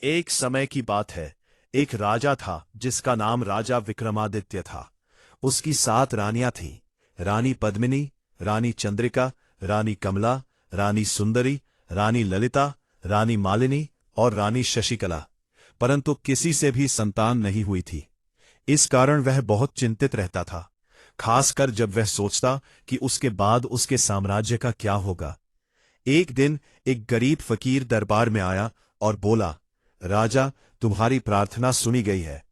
एक समय की बात है। एक राजा था जिसका नाम राजा विक्रमादित्य था। उसकी 7 रानियां थीं। रानी पद्मिनी, रानी चंद्रिका, रानी कमला, रानी सुंदरी, रानी ललिता, रानी मालिनी और रानी शशिकला। परंतु किसी से भी संतान नहीं हुई थी। इस कारण वह बहुत चिंतित रहता था, खासकर जब वह सोचता कि उसके बाद उसके साम्राज्य का क्या होगा। एक दिन एक गरीब फकीर दरबार में आया और बोला, राजा, तुम्हारी प्रार्थना सुनी गई है।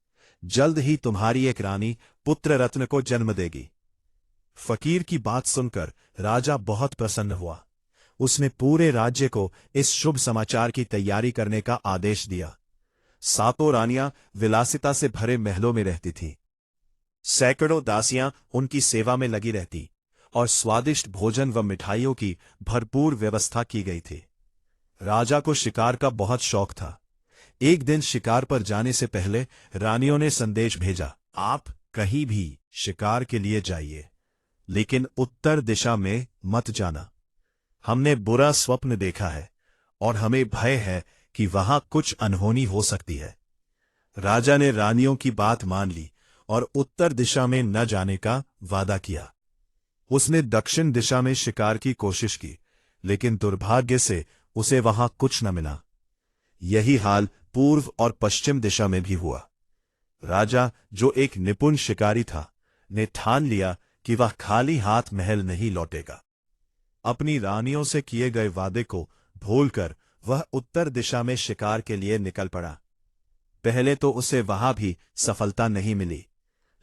जल्द ही तुम्हारी एक रानी पुत्र रत्न को जन्म देगी। फकीर की बात सुनकर राजा बहुत प्रसन्न हुआ। उसने पूरे राज्य को इस शुभ समाचार की तैयारी करने का आदेश दिया। 7 रानियां विलासिता से भरे महलों में रहती थीं। सैकड़ों दासियां उनकी सेवा में लगी रहती और स्वादिष्ट भोजन व मिठाइयों की भरपूर व्यवस्था की गई थी। राजा को शिकार का बहुत शौक था। एक दिन शिकार पर जाने से पहले रानियों ने संदेश भेजा, आप कहीं भी शिकार के लिए जाइए, लेकिन उत्तर दिशा में मत जाना। हमने बुरा स्वप्न देखा है और हमें भय है कि वहां कुछ अनहोनी हो सकती है। राजा ने रानियों की बात मान ली और उत्तर दिशा में न जाने का वादा किया। उसने दक्षिण दिशा में शिकार की कोशिश की, लेकिन दुर्भाग्य से उसे वहां कुछ न मिला। यही हाल पूर्व और पश्चिम दिशा में भी हुआ। राजा, जो एक निपुण शिकारी था, ने ठान लिया कि वह खाली हाथ महल नहीं लौटेगा। अपनी रानियों से किए गए वादे को भूलकर वह उत्तर दिशा में शिकार के लिए निकल पड़ा। पहले तो उसे वहां भी सफलता नहीं मिली,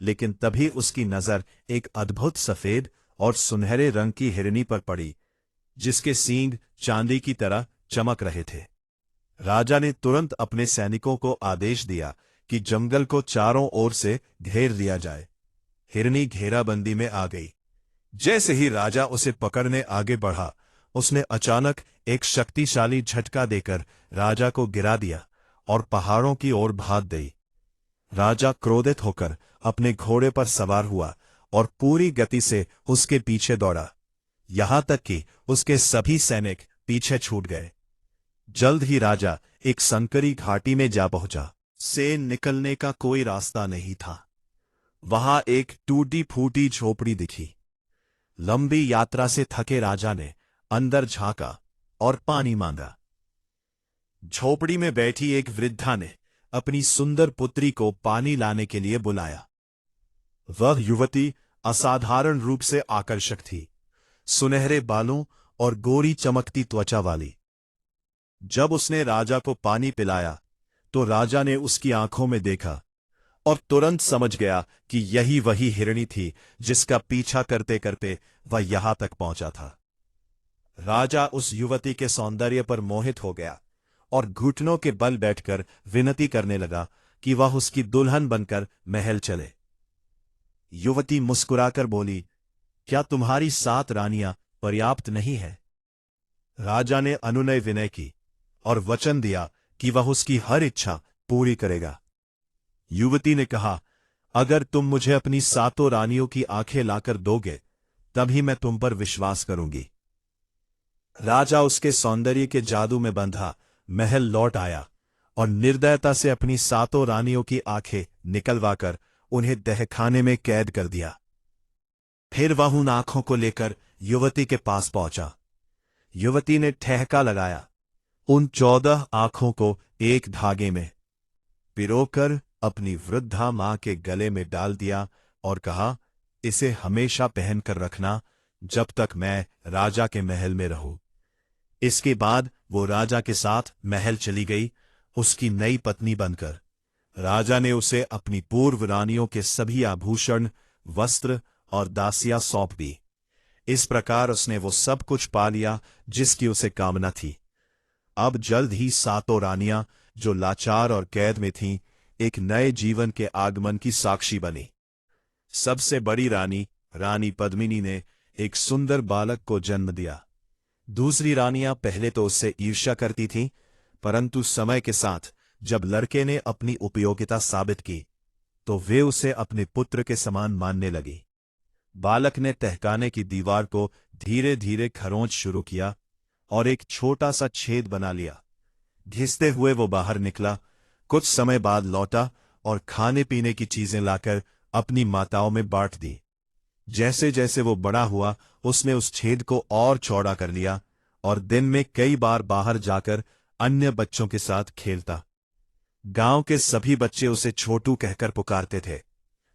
लेकिन तभी उसकी नजर एक अद्भुत सफेद और सुनहरे रंग की हिरनी पर पड़ी, जिसके सींग चांदी की तरह चमक रहे थे। राजा ने तुरंत अपने सैनिकों को आदेश दिया कि जंगल को चारों ओर से घेर लिया जाए। हिरनी घेराबंदी में आ गई। जैसे ही राजा उसे पकड़ने आगे बढ़ा, उसने अचानक एक शक्तिशाली झटका देकर राजा को गिरा दिया और पहाड़ों की ओर भाग गई। राजा क्रोधित होकर अपने घोड़े पर सवार हुआ और पूरी गति से उसके पीछे दौड़ा, यहां तक कि उसके सभी सैनिक पीछे छूट गए। जल्द ही राजा एक संकरी घाटी में जा पहुंचा। से निकलने का कोई रास्ता नहीं था। वहां एक टूटी फूटी झोपड़ी दिखी। लंबी यात्रा से थके राजा ने अंदर झांका और पानी मांगा। झोपड़ी में बैठी एक वृद्धा ने अपनी सुंदर पुत्री को पानी लाने के लिए बुलाया। वह युवती असाधारण रूप से आकर्षक थी, सुनहरे बालों और गोरी चमकती त्वचा वाली। जब उसने राजा को पानी पिलाया तो राजा ने उसकी आंखों में देखा और तुरंत समझ गया कि यही वही हिरणी थी जिसका पीछा करते करते वह यहां तक पहुंचा था। राजा उस युवती के सौंदर्य पर मोहित हो गया और घुटनों के बल बैठकर विनती करने लगा कि वह उसकी दुल्हन बनकर महल चले। युवती मुस्कुराकर बोली, क्या तुम्हारी 7 रानियां पर्याप्त नहीं है? राजा ने अनुनय विनय की और वचन दिया कि वह उसकी हर इच्छा पूरी करेगा। युवती ने कहा, अगर तुम मुझे अपनी 7 रानियों की आंखें लाकर दोगे, तभी मैं तुम पर विश्वास करूंगी। राजा उसके सौंदर्य के जादू में बंधा महल लौट आया और निर्दयता से अपनी 7 रानियों की आंखें निकलवाकर उन्हें तहखाने में कैद कर दिया। फिर वह उन आंखों को लेकर युवती के पास पहुंचा। युवती ने ठहका लगाया, उन 14 आंखों को एक धागे में पिरोकर अपनी वृद्धा मां के गले में डाल दिया और कहा, इसे हमेशा पहनकर रखना जब तक मैं राजा के महल में रहूं। इसके बाद वो राजा के साथ महल चली गई, उसकी नई पत्नी बनकर। राजा ने उसे अपनी पूर्व रानियों के सभी आभूषण, वस्त्र और दासियां सौंप दी। इस प्रकार उसने वो सब कुछ पा लिया जिसकी उसे कामना थी। अब जल्द ही 7 रानियां, जो लाचार और कैद में थीं, एक नए जीवन के आगमन की साक्षी बनी। सबसे बड़ी रानी, रानी पद्मिनी ने एक सुंदर बालक को जन्म दिया। दूसरी रानियां पहले तो उससे ईर्ष्या करती थीं, परंतु समय के साथ जब लड़के ने अपनी उपयोगिता साबित की, तो वे उसे अपने पुत्र के समान मानने लगी। बालक ने तहखाने की दीवार को धीरे धीरे खरोंच शुरू किया और एक छोटा सा छेद बना लिया, घिसते हुए वो बाहर निकला। कुछ समय बाद लौटा और खाने पीने की चीजें लाकर अपनी माताओं में बांट दी। जैसे जैसे वो बड़ा हुआ, उसने उस छेद को और चौड़ा कर लिया और दिन में कई बार बाहर जाकर अन्य बच्चों के साथ खेलता। गांव के सभी बच्चे उसे छोटू कहकर पुकारते थे,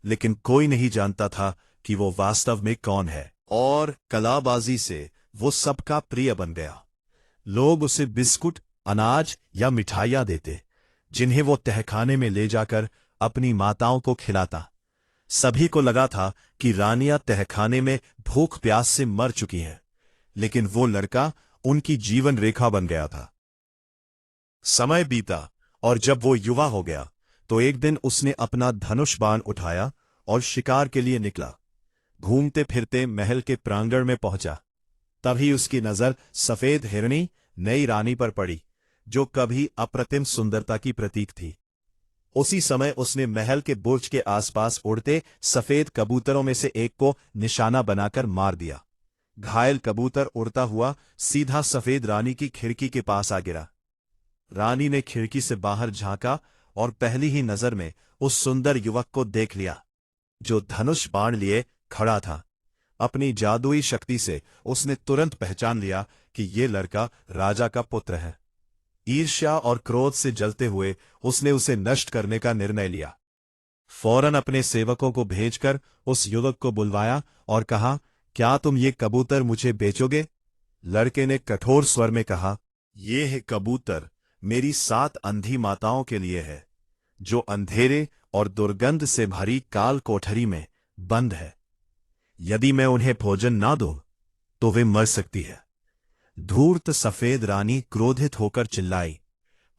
लेकिन कोई नहीं जानता था कि वो वास्तव में कौन है। और कलाबाजी से वो सबका प्रिय बन गया। लोग उसे बिस्कुट, अनाज या मिठाइयां देते, जिन्हें वो तहखाने में ले जाकर अपनी माताओं को खिलाता। सभी को लगा था कि रानियां तहखाने में भूख प्यास से मर चुकी हैं, लेकिन वो लड़का उनकी जीवन रेखा बन गया था। समय बीता और जब वो युवा हो गया तो एक दिन उसने अपना धनुष बाण उठाया और शिकार के लिए निकला। घूमते फिरते महल के प्रांगण में पहुंचा। तभी उसकी नजर सफेद हिरनी नई रानी पर पड़ी, जो कभी अप्रतिम सुंदरता की प्रतीक थी। उसी समय उसने महल के बुर्ज के आसपास उड़ते सफेद कबूतरों में से एक को निशाना बनाकर मार दिया। घायल कबूतर उड़ता हुआ सीधा सफेद रानी की खिड़की के पास आ गिरा। रानी ने खिड़की से बाहर झांका और पहली ही नजर में उस सुंदर युवक को देख लिया, जो धनुष बाण लिए खड़ा था। अपनी जादुई शक्ति से उसने तुरंत पहचान लिया कि ये लड़का राजा का पुत्र है। ईर्ष्या और क्रोध से जलते हुए उसने उसे नष्ट करने का निर्णय लिया। फौरन अपने सेवकों को भेजकर उस युवक को बुलवाया और कहा, क्या तुम ये कबूतर मुझे बेचोगे? लड़के ने कठोर स्वर में कहा, ये है कबूतर मेरी 7 अंधी माताओं के लिए है, जो अंधेरे और दुर्गंध से भरी काल कोठरी में बंद है। यदि मैं उन्हें भोजन ना दूं तो वे मर सकती है। धूर्त सफेद रानी क्रोधित होकर चिल्लाई,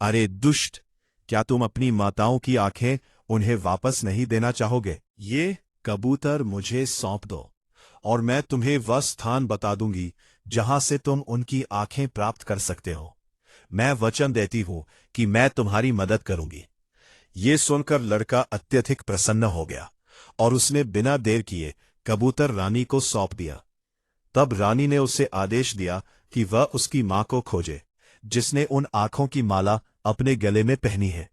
अरे दुष्ट, क्या तुम अपनी माताओं की आंखें उन्हें वापस नहीं देना चाहोगे? ये कबूतर मुझे सौंप दो और मैं तुम्हें वह स्थान बता दूंगी जहां से तुम उनकी आंखें प्राप्त कर सकते हो। मैं वचन देती हूं कि मैं तुम्हारी मदद करूंगी। ये सुनकर लड़का अत्यधिक प्रसन्न हो गया और उसने बिना देर किए कबूतर रानी को सौंप दिया। तब रानी ने उसे आदेश दिया कि वह उसकी मां को खोजे, जिसने उन आंखों की माला अपने गले में पहनी है।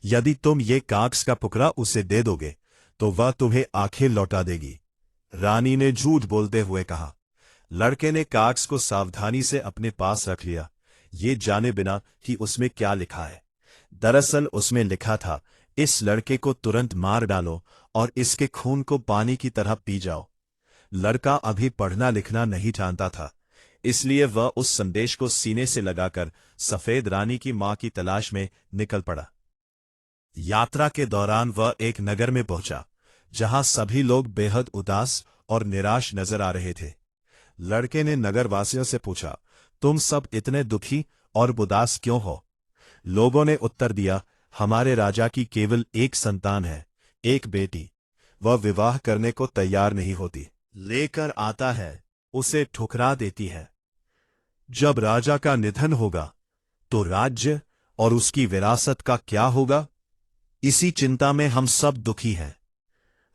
यदि तुम ये कागज का टुकड़ा उसे दे दोगे तो वह तुम्हें आंखें लौटा देगी। रानी ने झूठ बोलते हुए कहा। लड़के ने कागज को सावधानी से अपने पास रख लिया, ये जाने बिना कि उसमें क्या लिखा है। दरअसल उसमें लिखा था, इस लड़के को तुरंत मार डालो और इसके खून को पानी की तरह पी जाओ। लड़का अभी पढ़ना लिखना नहीं जानता था, इसलिए वह उस संदेश को सीने से लगाकर सफेद रानी की मां की तलाश में निकल पड़ा। यात्रा के दौरान वह एक नगर में पहुंचा, जहां सभी लोग बेहद उदास और निराश नजर आ रहे थे। लड़के ने नगरवासियों से पूछा, तुम सब इतने दुखी और उदास क्यों हो? लोगों ने उत्तर दिया, हमारे राजा की केवल एक संतान है, एक बेटी। वह विवाह करने को तैयार नहीं होती, लेकर आता है, उसे ठुकरा देती है। जब राजा का निधन होगा तो राज्य और उसकी विरासत का क्या होगा? इसी चिंता में हम सब दुखी हैं।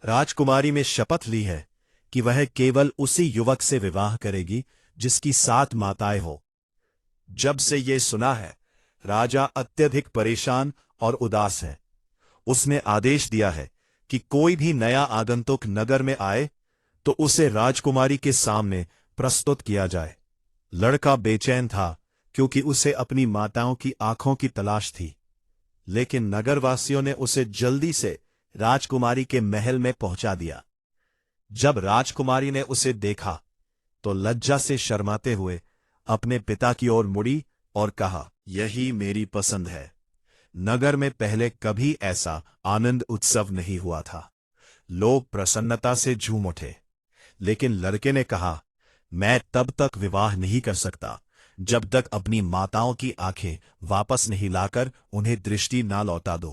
राजकुमारी में शपथ ली है कि वह केवल उसी युवक से विवाह करेगी जिसकी 7 माताएं हो। जब से ये सुना है, राजा अत्यधिक परेशान और उदास है। उसने आदेश दिया है कि कोई भी नया आगंतुक नगर में आए तो उसे राजकुमारी के सामने प्रस्तुत किया जाए। लड़का बेचैन था क्योंकि उसे अपनी माताओं की आंखों की तलाश थी, लेकिन नगरवासियों ने उसे जल्दी से राजकुमारी के महल में पहुंचा दिया। जब राजकुमारी ने उसे देखा तो लज्जा से शर्माते हुए अपने पिता की ओर मुड़ी और कहा, यही मेरी पसंद है। नगर में पहले कभी ऐसा आनंद उत्सव नहीं हुआ था। लोग प्रसन्नता से झूम उठे, लेकिन लड़के ने कहा, मैं तब तक विवाह नहीं कर सकता जब तक अपनी माताओं की आंखें वापस नहीं लाकर उन्हें दृष्टि ना लौटा दो।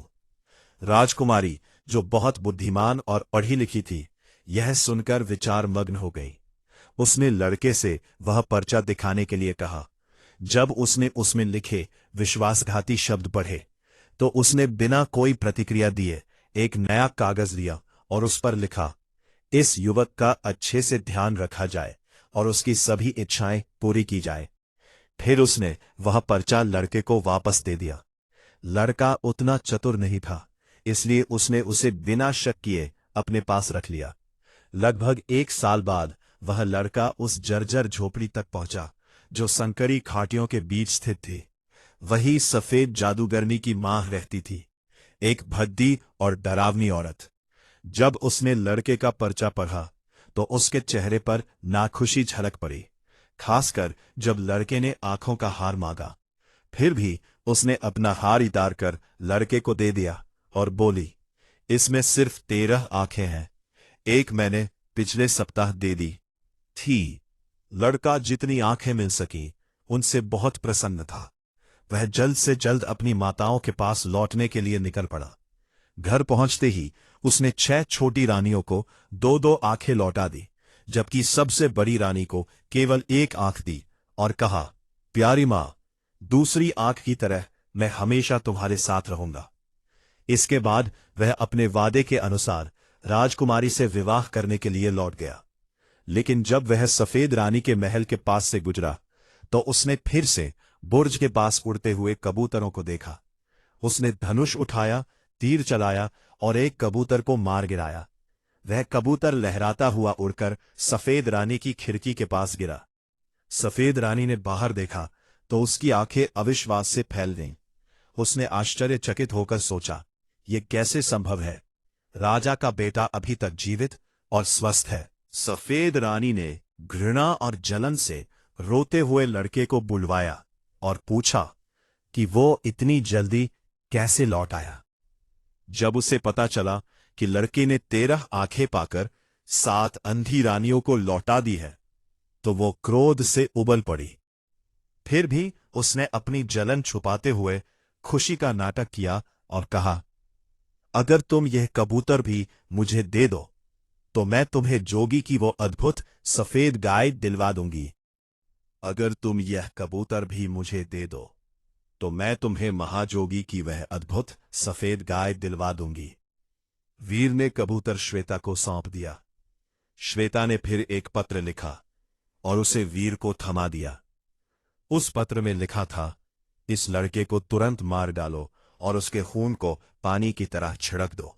राजकुमारी, जो बहुत बुद्धिमान और पढ़ी लिखी थी, यह सुनकर विचार मग्न हो गई। उसने लड़के से वह पर्चा दिखाने के लिए कहा। जब उसने उसमें लिखे विश्वासघाती शब्द पढ़े तो उसने बिना कोई प्रतिक्रिया दिए एक नया कागज दिया और उस पर लिखा, इस युवक का अच्छे से ध्यान रखा जाए और उसकी सभी इच्छाएं पूरी की जाए। फिर उसने वह पर्चा लड़के को वापस दे दिया। लड़का उतना चतुर नहीं था, इसलिए उसने उसे बिना शक किए अपने पास रख लिया। लगभग 1 साल बाद वह लड़का उस जर्जर झोपड़ी तक पहुंचा जो संकरी खाटियों के बीच स्थित थी। वही सफेद जादूगरनी की मां रहती थी, एक भद्दी और डरावनी औरत। जब उसने लड़के का पर्चा पढ़ा तो उसके चेहरे पर नाखुशी झलक पड़ी, खासकर जब लड़के ने आंखों का हार मांगा। फिर भी उसने अपना हार उतार कर लड़के को दे दिया और बोली, इसमें सिर्फ 13 आंखें हैं, एक मैंने पिछले सप्ताह दे दी थी। लड़का जितनी आंखें मिल सकी उनसे बहुत प्रसन्न था। वह जल्द से जल्द अपनी माताओं के पास लौटने के लिए निकल पड़ा। घर पहुंचते ही उसने 6 छोटी रानियों को 2-2 आंखें लौटा दी, जबकि सबसे बड़ी रानी को केवल 1 आंख दी और कहा, प्यारी मां, दूसरी आंख की तरह मैं हमेशा तुम्हारे साथ रहूंगा। इसके बाद वह अपने वादे के अनुसार राजकुमारी से विवाह करने के लिए लौट गया। लेकिन जब वह सफेद रानी के महल के पास से गुजरा तो उसने फिर से बुर्ज के पास उड़ते हुए कबूतरों को देखा। उसने धनुष उठाया, तीर चलाया और एक कबूतर को मार गिराया। वह कबूतर लहराता हुआ उड़कर सफेद रानी की खिड़की के पास गिरा। सफेद रानी ने बाहर देखा तो उसकी आंखें अविश्वास से फैल गईं। उसने आश्चर्यचकित होकर सोचा, ये कैसे संभव है? राजा का बेटा अभी तक जीवित और स्वस्थ है। सफेद रानी ने घृणा और जलन से रोते हुए लड़के को बुलवाया और पूछा कि वो इतनी जल्दी कैसे लौट आया। जब उसे पता चला कि लड़के ने 13 आंखें पाकर 7 अंधी रानियों को लौटा दी है तो वो क्रोध से उबल पड़ी। फिर भी उसने अपनी जलन छुपाते हुए खुशी का नाटक किया और कहा, अगर तुम यह कबूतर भी मुझे दे दो तो मैं तुम्हें जोगी की वो अद्भुत सफेद गाय दिलवा दूंगी। अगर तुम यह कबूतर भी मुझे दे दो तो मैं तुम्हें महाजोगी की वह अद्भुत सफेद गाय दिलवा दूंगी। वीर ने कबूतर श्वेता को सौंप दिया। श्वेता ने फिर एक पत्र लिखा और उसे वीर को थमा दिया। उस पत्र में लिखा था, इस लड़के को तुरंत मार डालो और उसके खून को पानी की तरह छिड़क दो।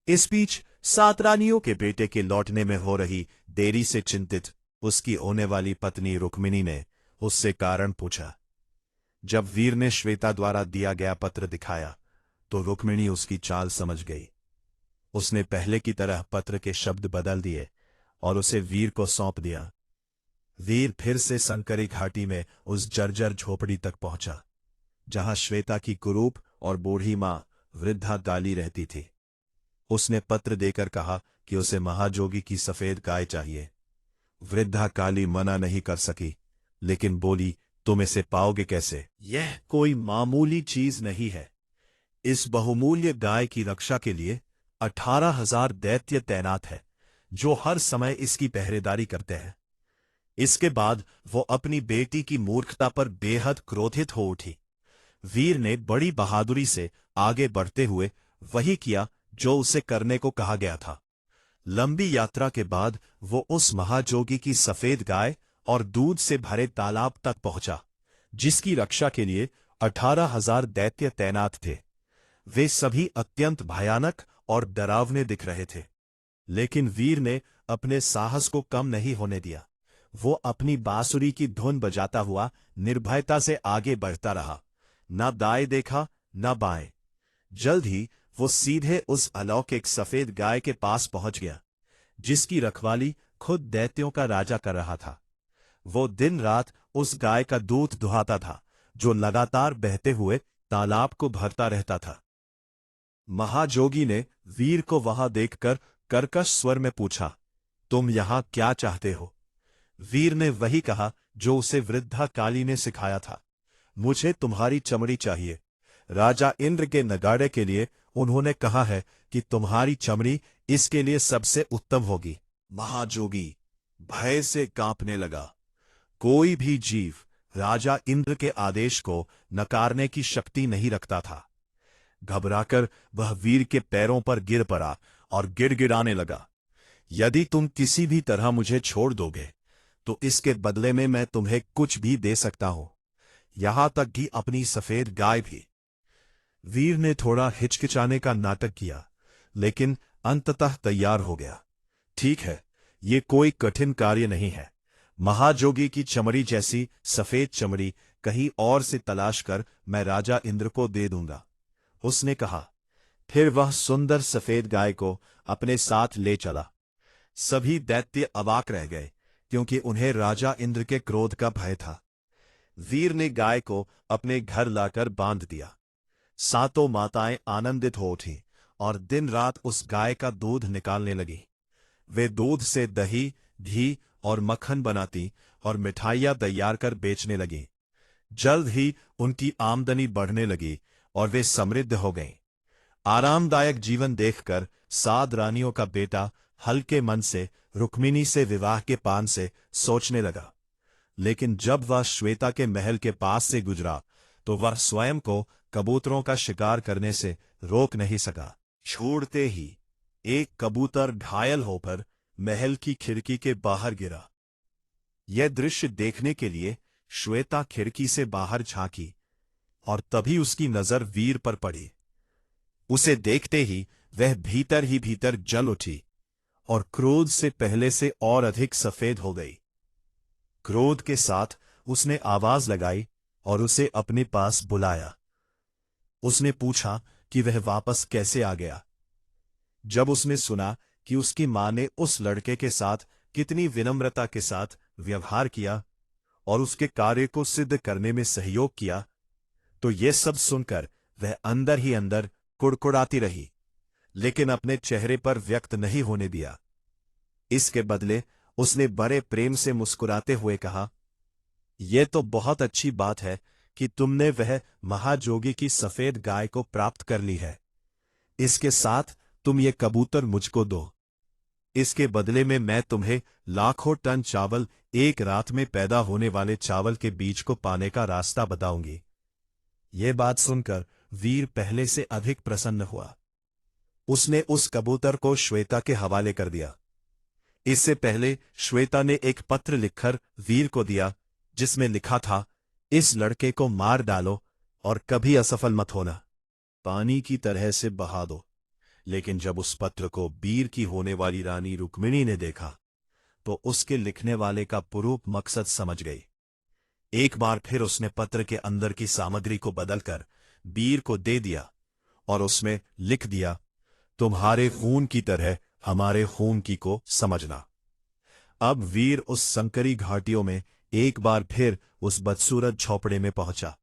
इस बीच 7 रानियों के बेटे के लौटने में हो रही देरी से चिंतित उसकी होने वाली पत्नी रुक्मिणी ने उससे कारण पूछा। जब वीर ने श्वेता द्वारा दिया गया पत्र दिखाया तो रुक्मिणी उसकी चाल समझ गई। उसने पहले की तरह पत्र के शब्द बदल दिए और उसे वीर को सौंप दिया। वीर फिर से संकरी घाटी में उस जर्जर झोपड़ी तक पहुंचा जहां श्वेता की कुरूप और बूढ़ी मां वृद्धा काली रहती थी। उसने पत्र देकर कहा कि उसे महाजोगी की सफेद गाय चाहिए। वृद्धा काली मना नहीं कर सकी, लेकिन बोली, तुम इसे पाओगे कैसे? यह कोई मामूली चीज नहीं है। इस बहुमूल्य गाय की रक्षा के लिए 18,000 दैत्य तैनात है जो हर समय इसकी पहरेदारी करते हैं। इसके बाद वो अपनी बेटी की मूर्खता पर बेहद क्रोधित हो उठी। वीर ने बड़ी बहादुरी से आगे बढ़ते हुए वही किया जो उसे करने को कहा गया था। लंबी यात्रा के बाद वो उस महाजोगी की सफेद गाय और दूध से भरे तालाब तक पहुंचा जिसकी रक्षा के लिए 18,000 दैत्य तैनात थे। वे सभी अत्यंत भयानक और डरावने दिख रहे थे, लेकिन वीर ने अपने साहस को कम नहीं होने दिया। वो अपनी बांसुरी की धुन बजाता हुआ निर्भयता से आगे बढ़ता रहा, न दाएं देखा न बाएं। जल्द ही वो सीधे उस अलौकिक सफेद गाय के पास पहुंच गया जिसकी रखवाली खुद दैत्यों का राजा कर रहा था। वो दिन रात उस गाय का दूध दुहाता था जो लगातार बहते हुए तालाब को भरता रहता था। महाजोगी ने वीर को वहां देखकर कर्कश स्वर में पूछा, तुम यहां क्या चाहते हो? वीर ने वही कहा जो उसे वृद्धा काली ने सिखाया था, मुझे तुम्हारी चमड़ी चाहिए। राजा इंद्र के नगाड़े के लिए उन्होंने कहा है कि तुम्हारी चमड़ी इसके लिए सबसे उत्तम होगी। महाजोगी भय से कांपने लगा। कोई भी जीव राजा इंद्र के आदेश को नकारने की शक्ति नहीं रखता था। घबराकर वह वीर के पैरों पर गिर पड़ा और गिड़गिड़ाने लगा, यदि तुम किसी भी तरह मुझे छोड़ दोगे तो इसके बदले में मैं तुम्हें कुछ भी दे सकता हूं, यहां तक कि अपनी सफेद गाय भी। वीर ने थोड़ा हिचकिचाने का नाटक किया, लेकिन अंततः तैयार हो गया। ठीक है, ये कोई कठिन कार्य नहीं है। महाजोगी की चमड़ी जैसी सफेद चमड़ी कहीं और से तलाश कर मैं राजा इंद्र को दे दूंगा, उसने कहा। फिर वह सुंदर सफेद गाय को अपने साथ ले चला। सभी दैत्य अवाक रह गए, क्योंकि उन्हें राजा इंद्र के क्रोध का भय था। वीर ने गाय को अपने घर लाकर बांध दिया। सातों माताएं आनंदित हो उठी और दिन रात उस गाय का दूध निकालने लगी। वे दूध से दही, घी और मक्खन बनाती और मिठाइयां तैयार कर बेचने लगी। जल्द ही उनकी आमदनी बढ़ने लगी और वे समृद्ध हो गईं। आरामदायक जीवन देखकर सात रानियों का बेटा हल्के मन से रुक्मिणी से विवाह के पान से सोचने लगा। लेकिन जब वह श्वेता के महल के पास से गुजरा तो वह स्वयं को कबूतरों का शिकार करने से रोक नहीं सका। छोड़ते ही एक कबूतर घायल होकर महल की खिड़की के बाहर गिरा। यह दृश्य देखने के लिए श्वेता खिड़की से बाहर झांकी और तभी उसकी नजर वीर पर पड़ी। उसे देखते ही वह भीतर ही भीतर जल उठी और क्रोध से पहले से और अधिक सफेद हो गई। क्रोध के साथ उसने आवाज लगाई और उसे अपने पास बुलाया। उसने पूछा कि वह वापस कैसे आ गया। जब उसने सुना कि उसकी मां ने उस लड़के के साथ कितनी विनम्रता के साथ व्यवहार किया और उसके कार्य को सिद्ध करने में सहयोग किया, तो ये सब सुनकर वह अंदर ही अंदर कुड़कुड़ाती रही, लेकिन अपने चेहरे पर व्यक्त नहीं होने दिया। इसके बदले उसने बड़े प्रेम से मुस्कुराते हुए कहा, यह तो बहुत अच्छी बात है कि तुमने वह महाजोगी की सफेद गाय को प्राप्त कर ली है। इसके साथ तुम ये कबूतर मुझको दो। इसके बदले में मैं तुम्हें लाखों टन चावल, एक रात में पैदा होने वाले चावल के बीज को पाने का रास्ता बताऊंगी। यह बात सुनकर वीर पहले से अधिक प्रसन्न हुआ। उसने उस कबूतर को श्वेता के हवाले कर दिया। इससे पहले श्वेता ने एक पत्र लिखकर वीर को दिया, जिसमें लिखा था, इस लड़के को मार डालो और कभी असफल मत होना, पानी की तरह से बहा दो। लेकिन जब उस पत्र को वीर की होने वाली रानी रुक्मिणी ने देखा तो उसके लिखने वाले का पूर्व मकसद समझ गई। एक बार फिर उसने पत्र के अंदर की सामग्री को बदलकर वीर को दे दिया और उसमें लिख दिया, तुम्हारे खून की तरह हमारे खून की को समझना। अब वीर उस संकरी घाटियों में एक बार फिर उस बदसूरत झोपड़े में पहुंचा,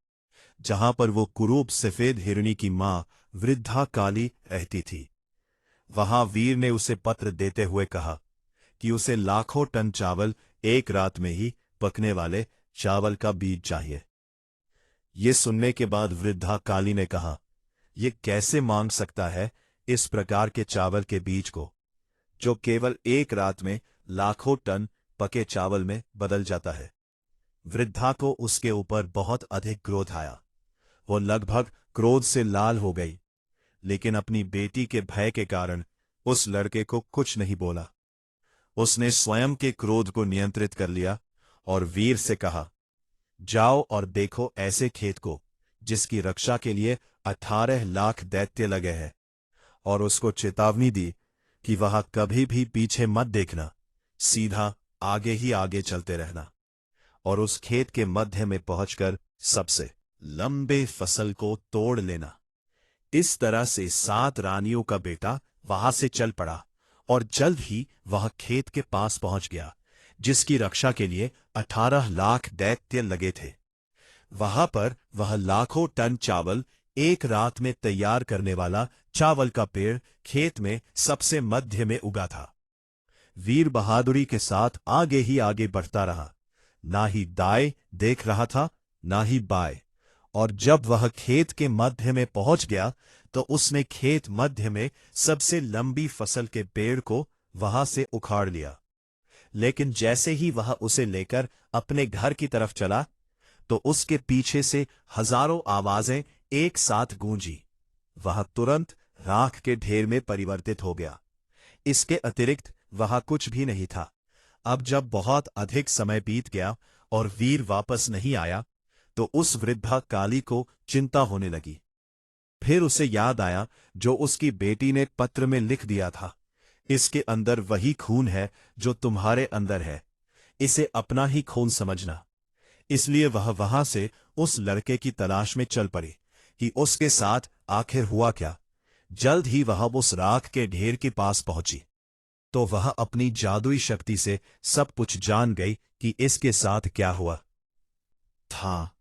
जहां पर वो कुरूप सफेद हिरणी की मां वृद्धा काली रहती थी। वहां वीर ने उसे पत्र देते हुए कहा कि उसे लाखों टन चावल, एक रात में ही पकने वाले चावल का बीज चाहिए। ये सुनने के बाद वृद्धा काली ने कहा, ये कैसे मांग सकता है इस प्रकार के चावल के बीज को, जो केवल एक रात में लाखों टन पके चावल में बदल जाता है। वृद्धा को उसके ऊपर बहुत अधिक क्रोध आया। वो लगभग क्रोध से लाल हो गई, लेकिन अपनी बेटी के भय के कारण उस लड़के को कुछ नहीं बोला। उसने स्वयं के क्रोध को नियंत्रित कर लिया और वीर से कहा, जाओ और देखो ऐसे खेत को जिसकी रक्षा के लिए 18 लाख दैत्य लगे हैं, और उसको चेतावनी दी कि वहां कभी भी पीछे मत देखना, सीधा आगे ही आगे चलते रहना और उस खेत के मध्य में पहुंचकर सबसे लंबे फसल को तोड़ लेना। इस तरह से 7 रानियों का बेटा वहां से चल पड़ा और जल्द ही वह खेत के पास पहुंच गया, जिसकी रक्षा के लिए 18 लाख दैत्य लगे थे। वहां पर वह लाखों टन चावल एक रात में तैयार करने वाला चावल का पेड़ खेत में सबसे मध्य में उगा था। वीर बहादुरी के साथ आगे ही आगे बढ़ता रहा, ना ही दाएं देख रहा था ना ही बाएं, और जब वह खेत के मध्य में पहुंच गया तो उसने खेत मध्य में सबसे लंबी फसल के पेड़ को वहां से उखाड़ लिया। लेकिन जैसे ही वह उसे लेकर अपने घर की तरफ चला तो उसके पीछे से हजारों आवाजें एक साथ गूंजी। वह तुरंत राख के ढेर में परिवर्तित हो गया। इसके अतिरिक्त वहां कुछ भी नहीं था। अब जब बहुत अधिक समय बीत गया और वीर वापस नहीं आया, तो उस वृद्धा काली को चिंता होने लगी। फिर उसे याद आया जो उसकी बेटी ने पत्र में लिख दिया था, इसके अंदर वही खून है जो तुम्हारे अंदर है, इसे अपना ही खून समझना। इसलिए वह वहां से उस लड़के की तलाश में चल पड़ी कि उसके साथ आखिर हुआ क्या। जल्द ही वह उस राख के ढेर के पास पहुंची, तो वह अपनी जादुई शक्ति से सब कुछ जान गई कि इसके साथ क्या हुआ था।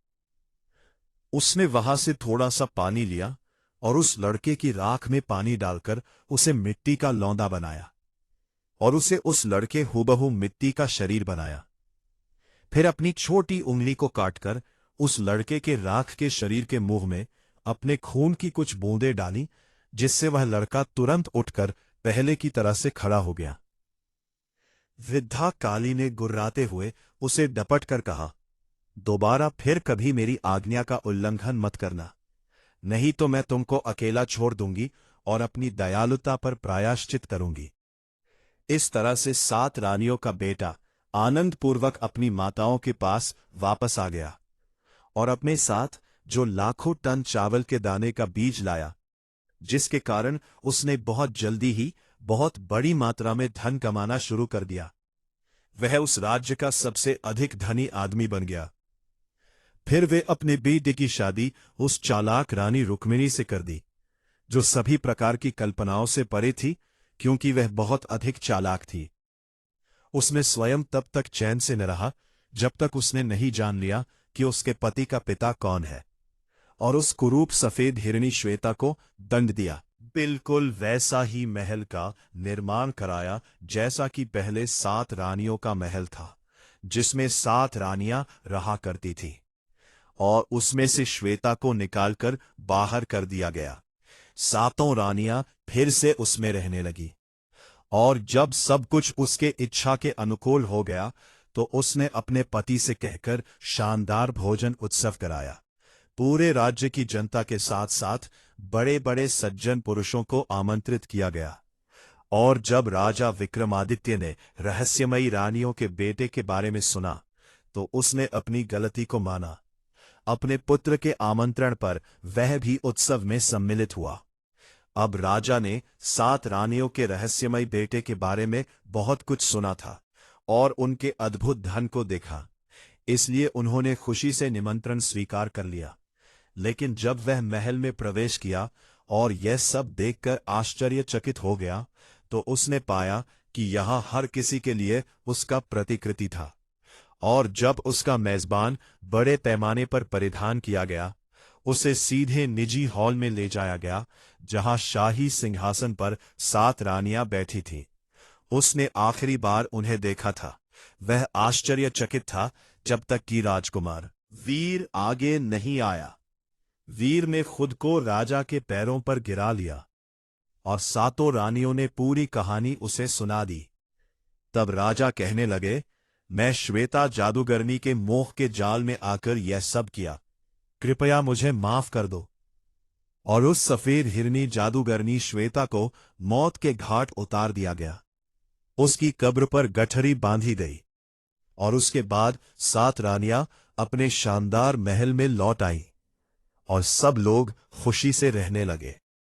उसने वहां से थोड़ा सा पानी लिया और उस लड़के की राख में पानी डालकर उसे मिट्टी का लौंदा बनाया और उसे उस लड़के हूबहू मिट्टी का शरीर बनाया। फिर अपनी छोटी उंगली को काटकर उस लड़के के राख के शरीर के मुंह में अपने खून की कुछ बूंदें डाली, जिससे वह लड़का तुरंत उठकर पहले की तरह से खड़ा हो गया। वृद्धा काली ने गुर्राते हुए उसे डपट कर कहा, दोबारा फिर कभी मेरी आज्ञा का उल्लंघन मत करना, नहीं तो मैं तुमको अकेला छोड़ दूंगी और अपनी दयालुता पर प्रायश्चित करूंगी। इस तरह से 7 रानियों का बेटा आनंदपूर्वक अपनी माताओं के पास वापस आ गया और अपने साथ जो लाखों टन चावल के दाने का बीज लाया, जिसके कारण उसने बहुत जल्दी ही बहुत बड़ी मात्रा में धन कमाना शुरू कर दिया। वह उस राज्य का सबसे अधिक धनी आदमी बन गया। फिर वे अपने बेटे की शादी उस चालाक रानी रुक्मिणी से कर दी, जो सभी प्रकार की कल्पनाओं से परे थी, क्योंकि वह बहुत अधिक चालाक थी। उसने स्वयं तब तक चैन से न रहा जब तक उसने नहीं जान लिया कि उसके पति का पिता कौन है, और उस कुरूप सफेद हिरणी श्वेता को दंड दिया। बिल्कुल वैसा ही महल का निर्माण कराया जैसा कि पहले 7 रानियों का महल था, जिसमें 7 रानियां रहा करती थीं, और उसमें से श्वेता को निकालकर बाहर कर दिया गया। 7 रानियां फिर से उसमें रहने लगी, और जब सब कुछ उसके इच्छा के अनुकूल हो गया, तो उसने अपने पति से कहकर शानदार भोजन उत्सव कराया। पूरे राज्य की जनता के साथ साथ बड़े बड़े सज्जन पुरुषों को आमंत्रित किया गया। और जब राजा विक्रमादित्य ने रहस्यमयी रानियों के बेटे के बारे में सुना, तो उसने अपनी गलती को माना। अपने पुत्र के आमंत्रण पर वह भी उत्सव में सम्मिलित हुआ। अब राजा ने 7 रानियों के रहस्यमयी बेटे के बारे में बहुत कुछ सुना था और उनके अद्भुत धन को देखा, इसलिए उन्होंने खुशी से निमंत्रण स्वीकार कर लिया। लेकिन जब वह महल में प्रवेश किया और यह सब देखकर आश्चर्यचकित हो गया, तो उसने पाया कि यहाँ हर किसी के लिए उसका प्रतिकृति था। और जब उसका मेजबान बड़े पैमाने पर परिधान किया गया, उसे सीधे निजी हॉल में ले जाया गया, जहां शाही सिंहासन पर 7 रानियां बैठी थीं। उसने आखिरी बार उन्हें देखा था। वह आश्चर्यचकित था जब तक कि राजकुमार वीर आगे नहीं आया। वीर ने खुद को राजा के पैरों पर गिरा लिया और 7 रानियों ने पूरी कहानी उसे सुना दी। तब राजा कहने लगे, मैं श्वेता जादूगरनी के मोह के जाल में आकर यह सब किया, कृपया मुझे माफ कर दो। और उस सफेद हिरनी जादूगरनी श्वेता को मौत के घाट उतार दिया गया। उसकी कब्र पर गठरी बांधी गई और उसके बाद 7 रानियां अपने शानदार महल में लौट आईं और सब लोग खुशी से रहने लगे।